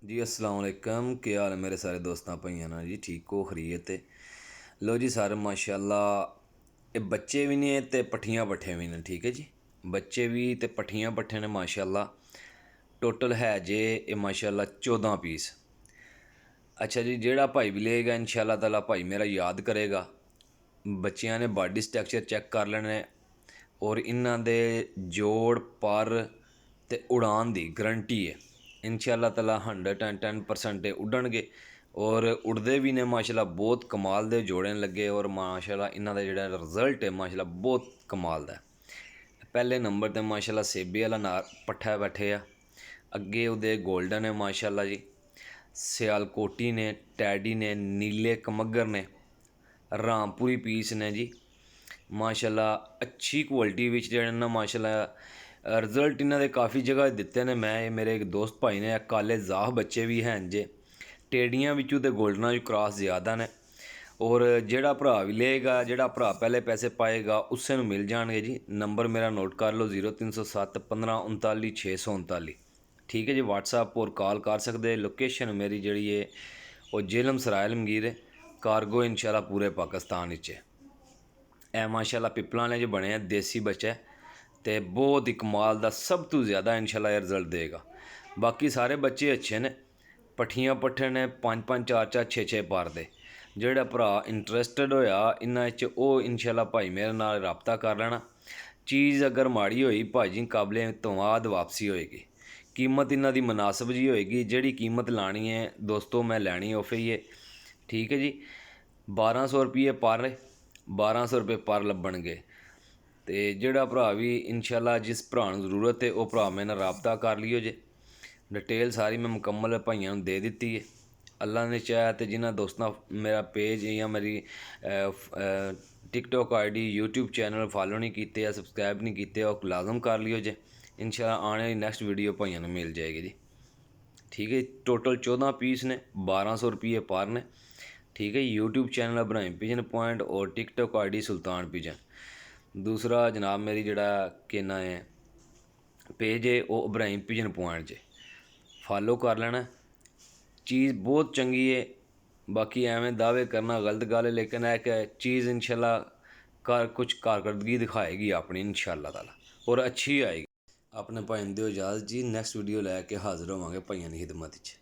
जी अस्सलाम वालेकुम। क्या हाल है मेरे सारे दोस्तों भाइयों ना जी, ठीक हो खरीत ते लो जी सारे माशाल्लाह। ये बच्चे भी ने ते पट्ठियां पट्ठे भी ने, ठीक है जी। बच्चे भी ते पट्ठियां पट्ठे ने माशाल्लाह। टोटल है जे ये माशाल्लाह 14 पीस। अच्छा जी, जेड़ा भाई भी लेगा इंशाल्लाह ताला भाई मेरा याद करेगा। बच्चियां ने बॉडी स्ट्रक्चर चेक कर लेने और इन्हां दे जोड़ पर ते उड़ान दी गारंटी है इंशाल्लाह ताला 110% उड्डणगे। और उड़दे भी ने माशाल्लाह, बहुत कमाल दे जोड़न लगे और माशाल्लाह इन्हां दा जेह्ड़ा रिजल्ट है माशाल्लाह बहुत कमाल दा है। पहले नंबर ते माशाल्लाह सेबे आह्ला नार पट्ठा बैठे आ, अग्गे ओह्दे गोल्डन है माशाल्लाह जी, सियालकोटी ने, टैडी ने, नीले कमगर ने, रामपुरी पीस ने जी माशाल्लाह। अच्छी क्वालिटी विच जेह्ड़े ना माशाल्लाह रिजल्ट इन्हां दे काफ़ी जगह दित्ते ने। मैं मेरे एक दोस्त भाई ने काले जाफ बच्चे भी हैं जे, टेडियां बिच्चों ते गोल्डना क्रॉस ज़्यादा ने। और जेड़ा भरा भी लेगा, जेड़ा भरा पहले पैसे पाएगा उसे नूं मिल जाणगे जी। नंबर मेरा नोट कर लो 0307 15 39 639, ठीक है जी। व्हाट्सअप और कॉल कर सकते। लोकेशन मेरी जी है वो जेलम सराय लमगीर है, कारगो इंशाल्लाह पूरे पाकिस्तान विच है। ए माशाल्लाह पिपलां वाले च बने देसी बच्चा ते बहुत ही कमाल दा, सब तो ज़्यादा इंशाल्लाह रिजल्ट देगा। बाकी सारे बच्चे अच्छे ने, पट्ठियां पट्ठे ने 5-5 4-4 6-6 पर दे। जेह्ड़ा भरा इंटरस्टड होया इन्हां च ओह् इंशाल्लाह भाई मेरे नाल राबता कर लैना। चीज़ अगर माड़ी होई भाजी काबले तवाद वापसी होएगी। कीमत इन्हां दी मुनासिब जी होएगी, जेह्ड़ी कीमत लानी है दोस्तों मैं लैनी ओफे ही है, ठीक है जी। 1200 रुपये पर, 1200 रुपये पर लब्भणगे। ते जेह्ड़ा भरा भी इंशाल्लाह जिस भरा नूं जरूरत है वह भरा मेरे नाल राबता कर लियो जे। डिटेल सारी मैं मुकम्मल भाइयों नूं दे दित्ती है। अल्लाह ने चाहे तो जिन्हां दोस्तां मेरा पेज या मेरी TikTok ID YouTube channel follow नहीं कीते या सबसक्राइब नहीं कीते, ओह् लाजम कर लियो जे। इंशाल्लाह आने वाली नैक्सट वीडियो भाइयों नूं मिल जाएगी जी, ठीक है। टोटल 14 पीस ने, 1200 रुपये पर ने, ठीक है। YouTube channel Ibrahim pigeon point और टिकटॉक ID सुल्तान पिजन। दूसरा जनाब मेरी जड़ा के ना है पेज है वो इब्राहिम पिजन पॉइंट जे, फॉलो कर लेना। चीज़ बहुत चंगी है। बाकी एवें दावे करना गलत गल है, लेकिन है कि चीज़ इंशाल्लाह कर कुछ कारकर्दगी दिखाएगी अपनी इंशाल्लाह ताला और अच्छी आएगी। अपने भाई दिओ इजाज़त जी, नैक्सट वीडियो लैके हाजिर होवांगे भाइयों की खिदमत च।